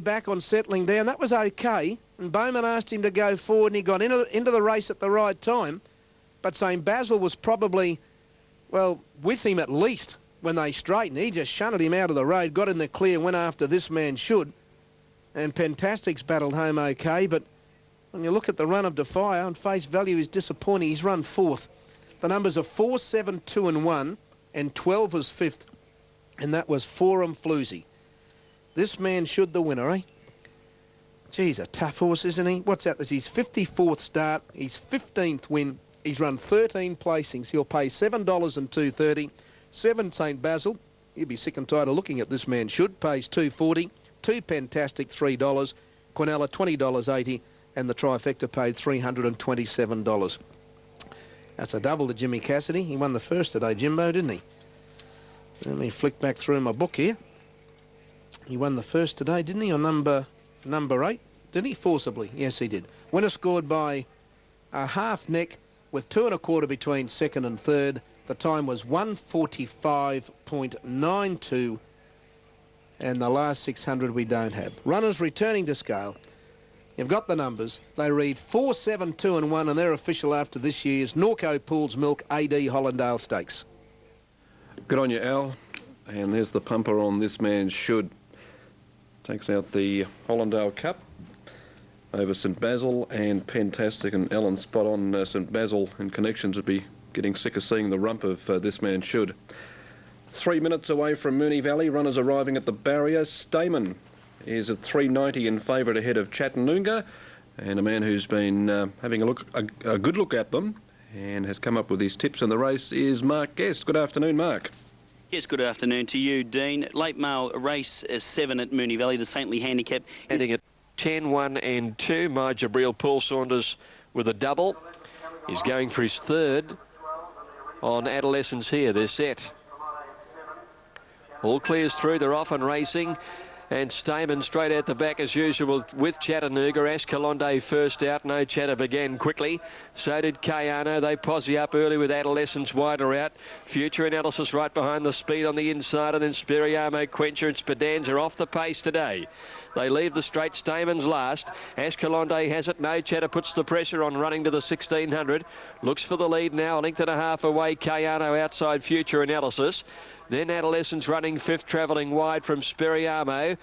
back on settling down. That was okay. And Bowman asked him to go forward and he got into the race at the right time. But St Basil was probably, well, with him at least when they straightened. He just shunted him out of the road, got in the clear, went after This Man Should. And Pentastic's battled home okay, but when you look at the run of Defy, on face value is disappointing. He's run fourth. The numbers are 4, 7, 2 and 1, and 12 was fifth. And that was Forum Floozy. This Man Should the winner, eh? Geez, a tough horse, isn't he? What's that? This is his 54th start, his 15th win. He's run 13 placings. He'll pay $7.230. 7 St Basil. You'd be sick and tired of looking at This Man Should. Pays $2.40. 2 Pentastic, $3. Quinella, $20.80. And the trifecta paid $327. That's a double to Jimmy Cassidy. He won the first today, Jimbo, didn't he? Let me flick back through my book here. He won the first today, didn't he, on number 8? Didn't he? Forcibly. Yes, he did. Winner scored by a half neck with 2 1/4 between second and third. The time was 1:45.92. And the last 600 we don't have. Runners returning to scale. You've got the numbers. They read 4, 7, 2 and 1, and they're official after this year's Norco Pools Milk AD Hollandale Stakes. Good on you, Al. And there's the pumper on This Man Should. Takes out the Hollandale Cup over St Basil and Pentastic, and Alan spot on St Basil and connections would be getting sick of seeing the rump of This Man Should. 3 minutes away from Moonee Valley, runners arriving at the barrier. Stamen is at 3.90 in favourite ahead of Chattanooga, and a man who's been having a good look at them and has come up with his tips in the race is Mark Guest. Good afternoon, Mark. Yes, good afternoon to you, Dean. Late mail race 7 at Moonee Valley, the Saintly Handicap. Heading at 10, 1 and 2. My Jabril Paul Saunders with a double. He's going for his third on Adolescence here. They're set. All clears through. They're off and racing. And Stamen straight out the back as usual with Chattanooga. Ascalonde first out. No Chatter began quickly. So did Kayano. They posse up early with Adolescence wider out. Future Analysis right behind the speed on the inside. And then Spiriamo, Quencher and Spedanza off the pace today. They leave the straight. Stamen's last. Ascalonde has it. No Chatter puts the pressure on, running to the 1600. Looks for the lead now. A length and a half away. Kayano outside Future Analysis. Then Adolescence running fifth, travelling wide from Spiriamo.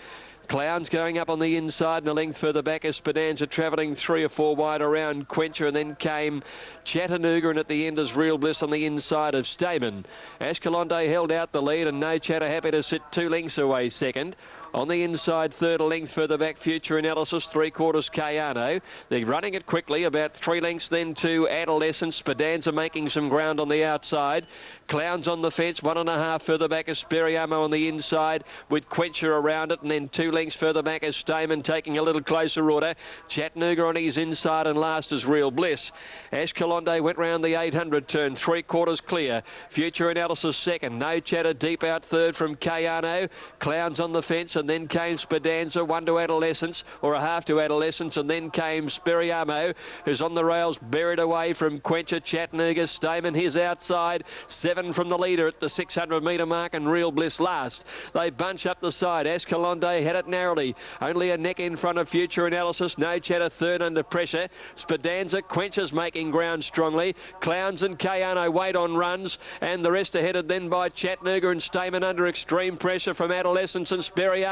Clowns going up on the inside and a length further back as Spedanza travelling 3 or 4 wide around Quencher, and then came Chattanooga, and at the end is Real Bliss on the inside of Stamen. Ascalonde held out the lead and No Chatter happy to sit 2 lengths away second. On the inside, third, a length further back, Future Analysis, 3/4 Kayano. They're running it quickly, about 3 lengths then to Adolescence. Spedanza making some ground on the outside. Clowns on the fence, 1 1/2 further back as Spiriamo on the inside with Quencher around it, and then 2 lengths further back as Stamen taking a little closer order. Chattanooga on his inside, and last is Real Bliss. Ascalonde went round the 800 turn, 3/4 clear. Future Analysis second. No Chatter deep out third from Kayano. Clowns on the fence, and then came Spedanza, 1 to Adolescence, or a half to Adolescence, and then came Spiriamo, who's on the rails, buried away from Quencher. Chattanooga, Stamen, his outside, 7 from the leader at the 600 metre mark, and Real Bliss last. They bunch up the side. Ascalonde had it narrowly, only a neck in front of Future Analysis. No Chatter third under pressure. Spedanza, Quencher's making ground strongly. Clowns and Kayano wait on runs, and the rest are headed then by Chattanooga and Stamen under extreme pressure from Adolescence and Spiriamo.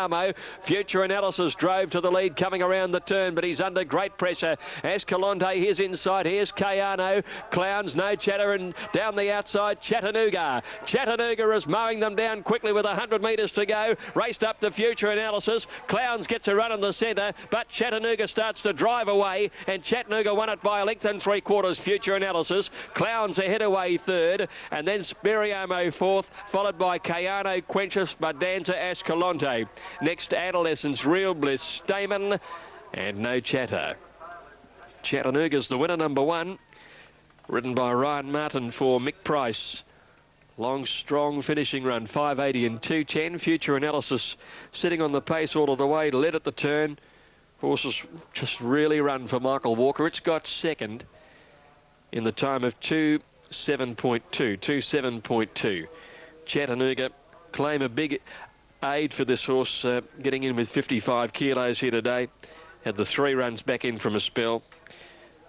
Future Analysis drove to the lead coming around the turn, but he's under great pressure. Ascalonde, his inside. Here's Kayano. Clowns, No Chatter, and down the outside, Chattanooga. Chattanooga is mowing them down quickly with 100 metres to go. Raced up to Future Analysis. Clowns gets a run in the centre, but Chattanooga starts to drive away, and Chattanooga won it by a length and 3/4. Future Analysis. Clowns ahead away third, and then Spiriamo fourth, followed by Kayano, Quencher, Spedanza, Ascalonde. Next, Adolescence, Real Bliss, Stamen, and No Chatter. Chattanooga's the winner, number 1. Ridden by Ryan Martin for Mick Price. Long, strong finishing run, 5.80 and 2.10. Future Analysis sitting on the pace all of the way, led at the turn. Horses just really run for Michael Walker. It's got second in the time of 2.7.2. Chattanooga claim a big aid for this horse, getting in with 55 kilos here today. Had the 3 runs back in from a spell.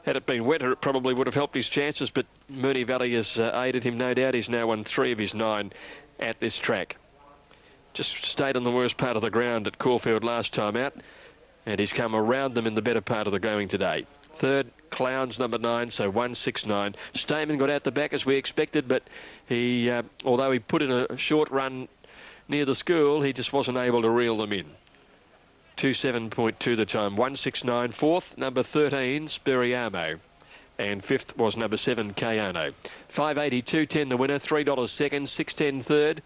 Had it been wetter, it probably would have helped his chances, but Moonee Valley has aided him, no doubt. He's now won 3 of his 9 at this track. Just stayed on the worst part of the ground at Caulfield last time out, and he's come around them in the better part of the going today. Third, Clowns, number 9, so 169. Stamen got out the back as we expected, but he, although he put in a short run near the school, he just wasn't able to reel them in. 2:07.2 the time, 169. Fourth, number 13, Speriamo. And fifth was number 7, Kayano. 5.80, 2.10 the winner, $3 second, 6.10 third.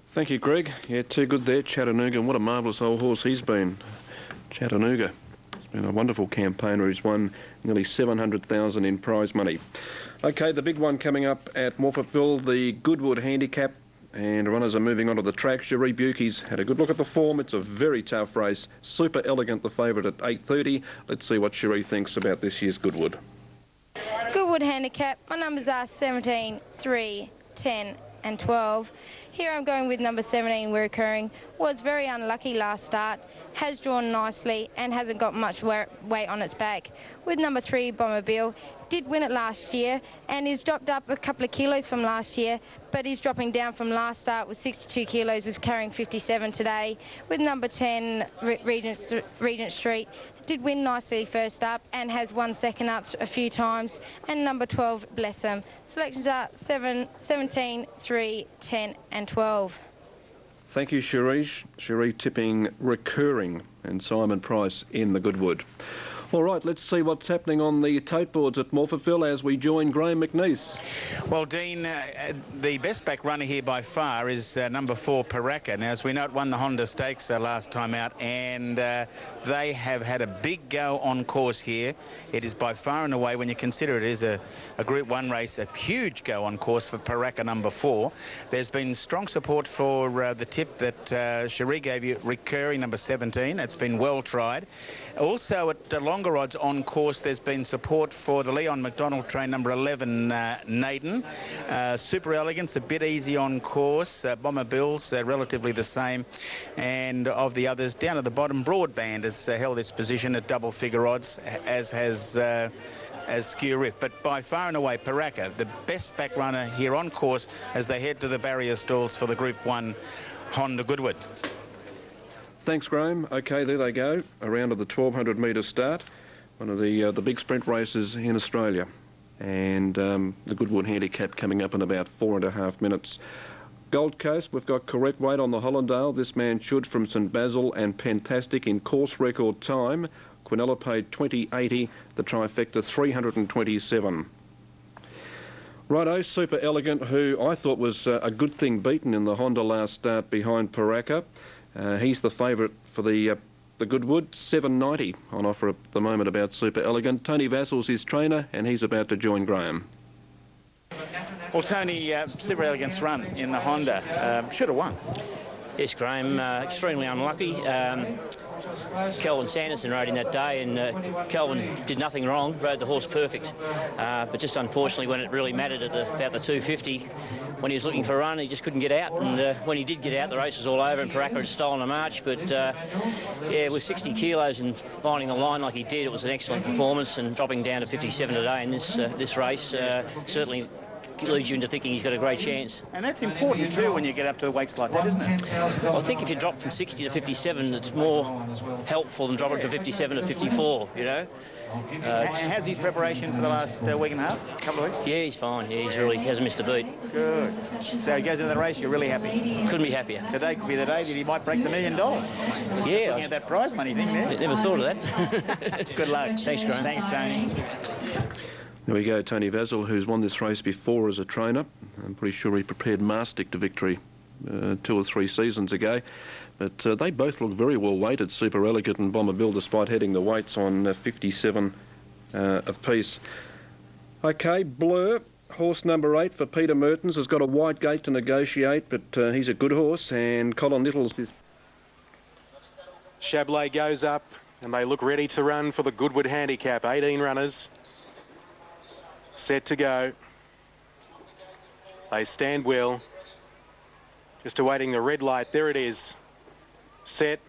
Thank you, Greg. Yeah, too good there, Chattanooga. And what a marvellous old horse he's been. Chattanooga. It's been a wonderful campaigner. He's won nearly $700,000 in prize money. OK, the big one coming up at Morphettville, the Goodwood Handicap. And runners are moving onto the track. Cherie Bukey's had a good look at the form. It's a very tough race. Super Elegant, the favourite at 8.30. Let's see what Cherie thinks about this year's Goodwood. Goodwood Handicap. My numbers are 17, 3, 10 and 12. Here I'm going with number 17, We're Recurring. Was very unlucky last start. Has drawn nicely and hasn't got much weight on its back. With number 3, Bomberbill. Did win it last year and he's dropped up a couple of kilos from last year, but he's dropping down from last start with 62 kilos, was carrying 57 today. With number 10, Regent Street, did win nicely first up and has won second up a few times. And number 12, Bless 'Em. Selections are 7, 17, 3, 10 and 12. Thank you, Cherie. Cherie tipping Recurring and Simon Price in the Goodwood. All right, let's see what's happening on the tote boards at Morphettville as we join Graham McNeese. Well, Dean, the best back runner here by far is number 4, Paraka. Now, as we know, it won the Honda Stakes last time out, and they have had a big go on course here. It is by far and away, when you consider it is a Group 1 race, a huge go on course for Paraka number 4. There's been strong support for the tip that Cherie gave you, Recurring number 17. It's been well tried. Also, at the longer odds on course, there's been support for the Leon McDonald train number 11, Naden. Super Elegance, a bit easy on course. Bomber Bills, relatively the same. And of the others, down at the bottom, Broadband has held its position at double figure odds, as has Skew Riff. But by far and away, Paraka, the best back runner here on course as they head to the barrier stalls for the Group 1 Honda Goodwood. Thanks, Graham. OK, there they go, around to the 1,200 metre start. One of the big sprint races in Australia. And the Goodwood Handicap coming up in about 4.5 minutes. Gold Coast, we've got correct weight on the Hollandale. This man should from St Basil and Fantastic in course record time. Quinella paid 20.80, the trifecta 327. Righto, Super Elegant, who I thought was a good thing beaten in the Honda last start behind Paraka. He's the favourite for the Goodwood, 7.90 on offer at the moment about Super Elegant. Tony Vassal's his trainer, and he's about to join Graham. Well, Tony, Super Elegance run in the Honda should have won. Yes, Graham, extremely unlucky. Kelvin Sanderson rode in that day, and Kelvin did nothing wrong, rode the horse perfect. But just unfortunately, when it really mattered at about the 250, when he was looking for a run, he just couldn't get out. And when he did get out, the race was all over, and Paraka had stolen a march. But yeah, with 60 kilos and finding the line like he did, it was an excellent performance. And dropping down to 57 today in this race certainly leads you into thinking he's got a great chance. And that's important too when you get up to weights like that, isn't it? Well, I think if you drop from 60 to 57, it's more helpful than dropping from 57 to 54, you know. How's his preparation for the last week and a half, couple of weeks? Yeah, he's fine. Yeah, he hasn't missed a beat. Good. So he goes into the race, you're really happy? Couldn't be happier. Today could be the day that he might break the $1 million. Yeah. Looking at that prize money thing there. Never thought of that. Good luck. Thanks, Graham. Thanks, Tony. There we go, Tony Vassal, who's won this race before as a trainer. I'm pretty sure he prepared Mastick to victory 2 or 3 seasons ago. But they both look very well weighted, Super Elegant and Bomber Bill, despite heading the weights on 57 apiece. OK, Blur, horse number 8 for Peter Mertens, has got a wide gate to negotiate, but he's a good horse, and Colin Little's... Chablais goes up, and they look ready to run for the Goodwood Handicap. 18 runners. Set to go. They stand well. Just awaiting the red light. There it is. Set.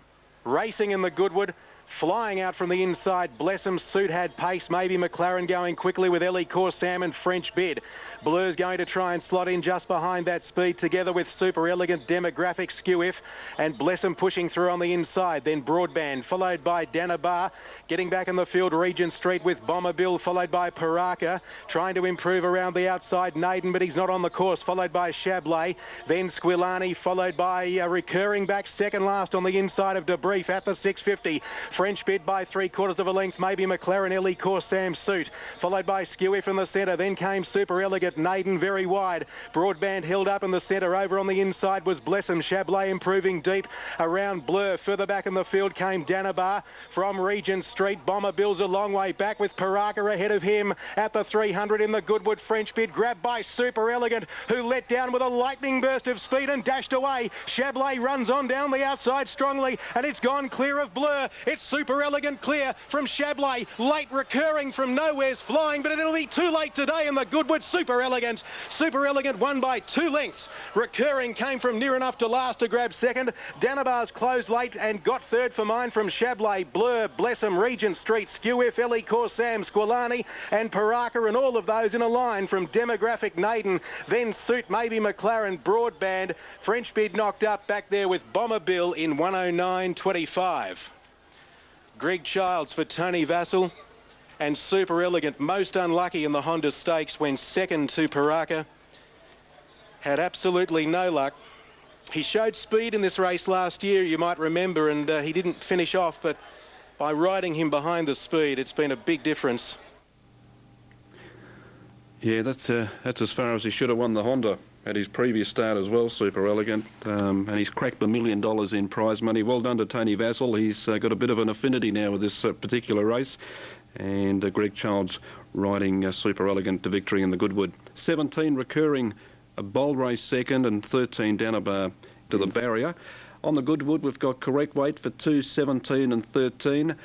Racing in the Goodwood. Flying out from the inside, Blessem. Suit had pace. Maybe McLaren going quickly with Ellie Corsam and French Bid. Blue's going to try and slot in just behind that speed, together with Super Elegant, Demographic, Skew If, and Blessem pushing through on the inside. Then Broadband, followed by Danabar. Getting back in the field, Regent Street with Bomber Bill, followed by Paraka. Trying to improve around the outside, Naden, but he's not on the course, followed by Chablais. Then Squilani, followed by Recurring back second last on the inside of Debrief at the 650. French Bid by 3/4 of a length, maybe McLaren, Ellie Corsam Suit, followed by Skew If in the centre. Then came Super Elegant, Naden very wide. Broadband held up in the centre. Over on the inside was Blessem. Chablais improving deep around Blur. Further back in the field came Danabar from Regent Street. Bomber Bill's a long way back with Paraka ahead of him at the 300 in the Goodwood. French Bid grabbed by Super Elegant, who let down with a lightning burst of speed and dashed away. Chablais runs on down the outside strongly, and it's gone clear of Blur. It's Super Elegant clear from Chablais. Late Recurring from Nowhere's flying, but it'll be too late today in the Goodwood. Super Elegant won by 2 lengths. Recurring came from near enough to last to grab second. Danabar's closed late and got third for mine from Chablais, Blur, Blessem, Regent Street, Skew If, Ellie Corsam, Squilani and Paraka, and all of those in a line from Demographic, Naden, then Suit, maybe McLaren, Broadband. French Bid knocked up back there with Bomber Bill in 109.25. Greg Childs for Tony Vassell, and Super Elegant, most unlucky in the Honda Stakes, went second to Paraka. Had absolutely no luck. He showed speed in this race last year, you might remember, and he didn't finish off, but by riding him behind the speed, it's been a big difference. Yeah, that's as far as he should have won the Honda at his previous start as well, Super Elegant. And he's cracked $1 million in prize money. Well done to Tony Vassell. He's got a bit of an affinity now with this particular race. And Greg Childs riding Super Elegant to victory in the Goodwood. 17 Recurring, a bold race second, and 13 Danabar to the barrier. On the Goodwood, we've got correct weight for 2, 17 and 13.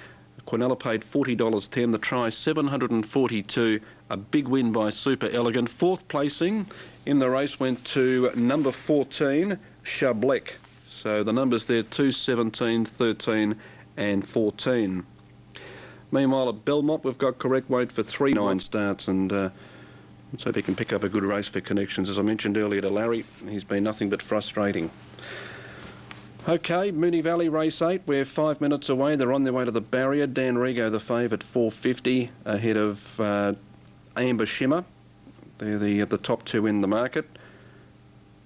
Quinella paid $40.10. The try, $742. A big win by Super Elegant. Fourth placing in the race went to number 14, Chablais. So the numbers there, 2, 17, 13 and 14. Meanwhile, at Belmont, we've got correct weight for 3 9 starts, and let's hope he can pick up a good race for Connections. As I mentioned earlier to Larry, he's been nothing but frustrating. Okay, Moonee Valley Race 8, we're 5 minutes away. They're on their way to the barrier. Dan Rigo, the favourite, 450, ahead of Amber Shimmer. They're the top 2 in the market,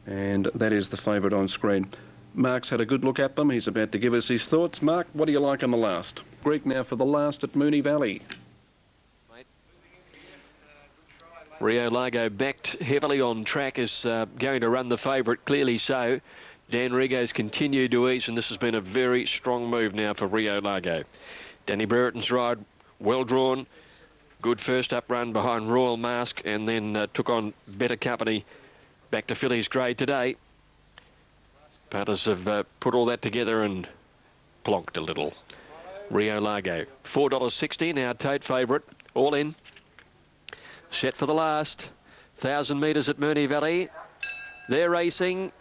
and that is the favourite on screen. Mark's had a good look at them. He's about to give us his thoughts. Mark, what do you like on the last? Greg now for the last at Moonee Valley. Rio Largo backed heavily on track, is going to run the favourite, clearly so. Dan Rigo's continued to ease, and this has been a very strong move now for Rio Largo. Danny Brereton's ride, well drawn. Good first up run behind Royal Mask, and then took on better company back to Phillies grade today. Punters have put all that together and plonked a little. Rio Largo, $4.60, now tote favourite, all in. Set for the last 1,000 metres at Moonee Valley. They're racing.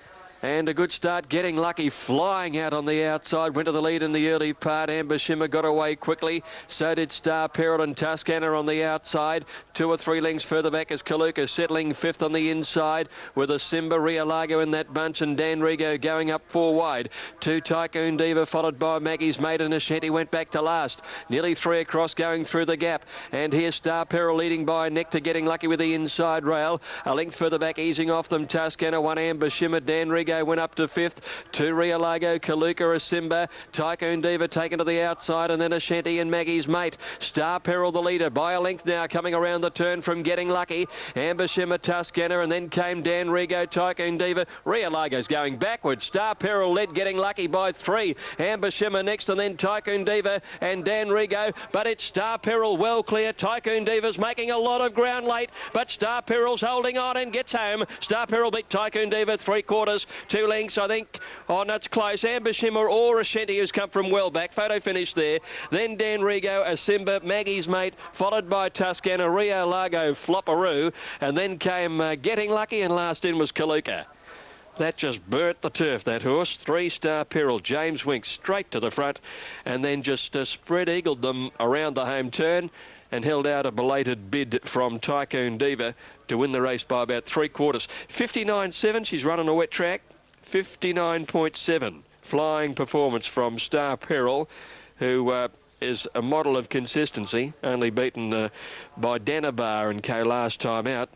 And a good start, Getting Lucky, flying out on the outside, went to the lead in the early part. Amber Shimmer got away quickly. So did Star Peril and Tuscana on the outside. 2 or 3 lengths further back is Kaluka settling 5th on the inside with a Simba, Rio Largo in that bunch, and Dan Rigo going up 4 wide. 2 Tycoon Diva followed by Maggie's Mate, and Ashanti went back to last. Nearly 3 across going through the gap. And here's Star Peril leading by a neck to Getting Lucky with the inside rail. A length further back easing off them, Tuscana, 1 Amber Shimmer, Dan Rigo went up to 5th, 2 Rio Largo, Kaluka, Simba, Tycoon Diva taken to the outside, and then Ashanti and Maggie's Mate. Star Peril the leader by a length now, coming around the turn from Getting Lucky. Amber Shimmer, Tuscana, and then came Dan Rigo, Tycoon Diva. Rio Largo's going backwards. Star Peril led Getting Lucky by 3. Amber Shimmer next, and then Tycoon Diva and Dan Rigo, but it's Star Peril well clear. Tycoon Diva's making a lot of ground late, but Star Peril's holding on and gets home. Star Peril beat Tycoon Diva 3/4, 2 lengths, I think. Oh, no, it's close. Amber Shimmer or Ashanti, who's come from well back. Photo finish there. Then Dan Rigo, Simba, Maggie's Mate, followed by Tuscana, Rio Largo, Flopperoo, and then came Getting Lucky, and last in was Kaluka. That just burnt the turf, that horse. 3-Star Peril, James Winks straight to the front, and then just spread eagled them around the home turn and held out a belated bid from Tycoon Diva to win the race by about 3/4. 59.7, she's running a wet track. 59.7, flying performance from Star Peril, who is a model of consistency, only beaten by Danabar and K last time out.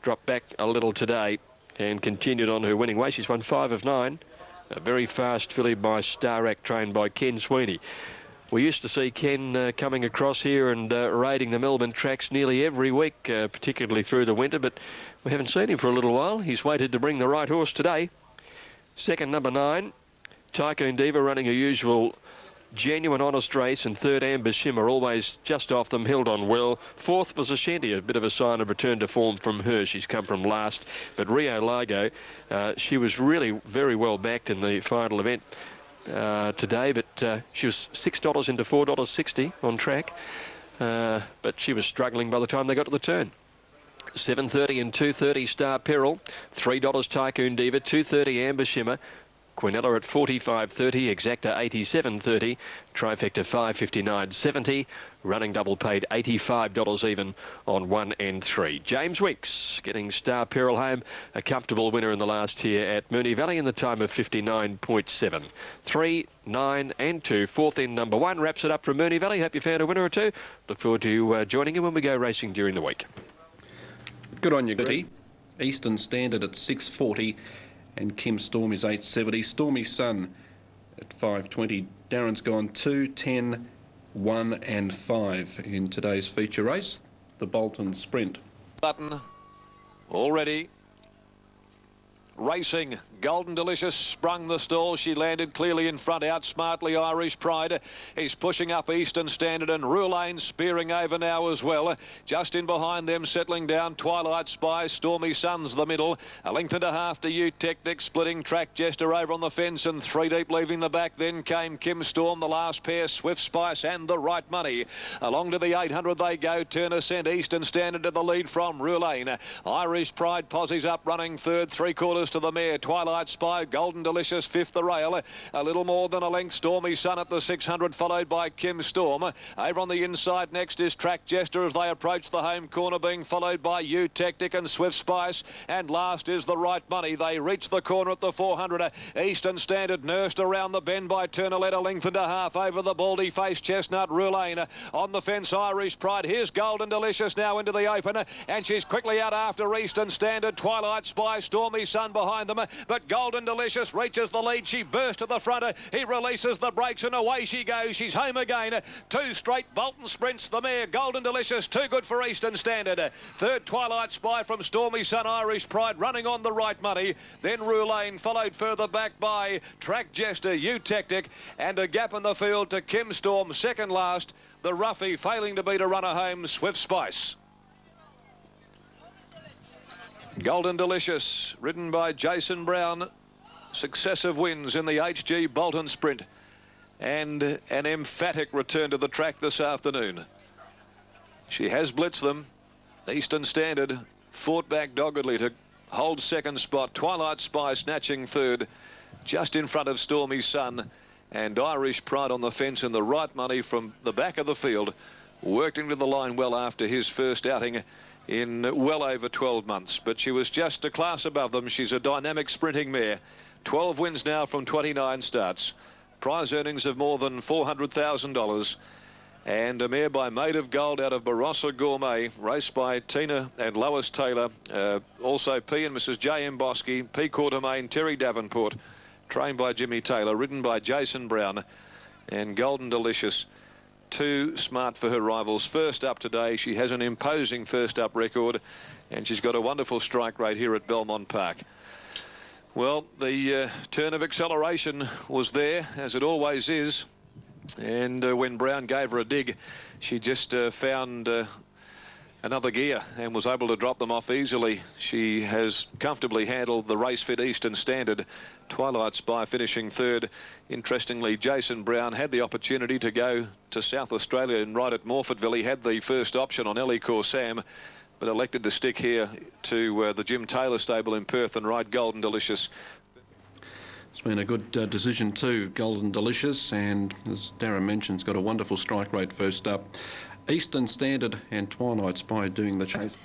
Dropped back a little today and continued on her winning way. She's won 5 of 9. A very fast filly by Starac, trained by Ken Sweeney. We used to see Ken coming across here and raiding the Melbourne tracks nearly every week, particularly through the winter, but we haven't seen him for a little while. He's waited to bring the right horse today. Second, number 9, Tycoon Diva, running a usual genuine honest race, and third, Amber Shimmer, always just off them, held on well. Fourth was Ashanti, a bit of a sign of return to form from her. She's come from last. But Rio Largo, she was really very well backed in the final event today, but she was $6 into $4.60 on track. But she was struggling by the time they got to the turn. 7.30 and 2.30 Star Peril, $3 Tycoon Diva, 2.30 Amber Shimmer, Quinella at 45.30, Exacta 87.30, Trifecta 559.70, running double paid $85 even on 1 and 3. James Winks getting Star Peril home, a comfortable winner in the last here at Moonee Valley in the time of 59.7. 3, 9 and 2, fourth in number 1, wraps it up from Moonee Valley. Hope you found a winner or two. Look forward to joining you when we go racing during the week. Good on you, Gritty. Eastern Standard at 6.40. And Kim Storm is 8.70. Stormy Sun at 5.20. Darren's gone 2, 10, 1 and 5 in today's feature race, the Bolton Sprint. Button already racing. Golden Delicious sprung the stall. She landed clearly in front. Out smartly Irish Pride. He's pushing up Eastern Standard, and Roulane spearing over now as well. Just in behind them, settling down, Twilight Spy. Stormy Sun's the middle. A length and a half to you, Technic, splitting Track Jester over on the fence, and 3 deep leaving the back. Then came Kim Storm, the last pair, Swift Spice and The Right Money. Along to the 800 they go. Turner sent Eastern Standard to the lead from Roulane. Irish Pride posses up, running third, 3/4 to the mare. Twilight Spy, Golden Delicious, fifth the rail. A little more than a length, Stormy Sun at the 600, followed by Kim Storm. Over on the inside next is Track Jester as they approach the home corner, being followed by You Tactic and Swift Spice. And last is The Right Money. They reach the corner at the 400. Eastern Standard nursed around the bend by Turner, led a length and a half over the baldy face Chestnut Roulane. On the fence, Irish Pride. Here's Golden Delicious now into the open, and she's quickly out after Eastern Standard. Twilight Spy, Stormy Sun behind them, but Golden Delicious reaches the lead. She bursts to the front. He releases the brakes and away she goes. She's home again. 2 straight Bolton Sprints. The mare Golden Delicious, too good for Eastern Standard. Third, Twilight Spy from Stormy Sun. Irish Pride running on The Right Money. Then Roulane, followed further back by Track Jester, You Tactic, and a gap in the field to Kim Storm, second last. The roughie failing to beat a runner home, Swift Spice. Golden Delicious, ridden by Jason Brown. Successive wins in the HG Bolton Sprint. And an emphatic return to the track this afternoon. She has blitzed them. Eastern Standard fought back doggedly to hold second spot. Twilight Spy snatching third, just in front of Stormy Sun. And Irish Pride on the fence, and The Right Money from the back of the field worked into the line well after his first outing in well over 12 months. But she was just a class above them. She's a dynamic sprinting mare. 12 wins now from 29 starts. Prize earnings of more than $400,000. And a mare by Maid of Gold out of Barossa Gourmet, raced by Tina and Lois Taylor. Also P and Mrs. J.M. Bosky, P. Quartermain, Terry Davenport, trained by Jimmy Taylor, ridden by Jason Brown. And Golden Delicious, too smart for her rivals. First up today, she has an imposing first up record, and she's got a wonderful strike rate here at Belmont Park. Well, the turn of acceleration was there, as it always is, and when Brown gave her a dig, she just found another gear and was able to drop them off easily. She has comfortably handled the race fit Eastern Standard. Twilight Spy finishing third. Interestingly, Jason Brown had the opportunity to go to South Australia and ride at Morfettville. He had the first option on Ellie Corsam, but elected to stick here to the Jim Taylor stable in Perth and ride Golden Delicious. It's been a good decision too, Golden Delicious, and as Darren mentioned, it's got a wonderful strike rate first up. Eastern Standard and Twilight Spy doing the chase.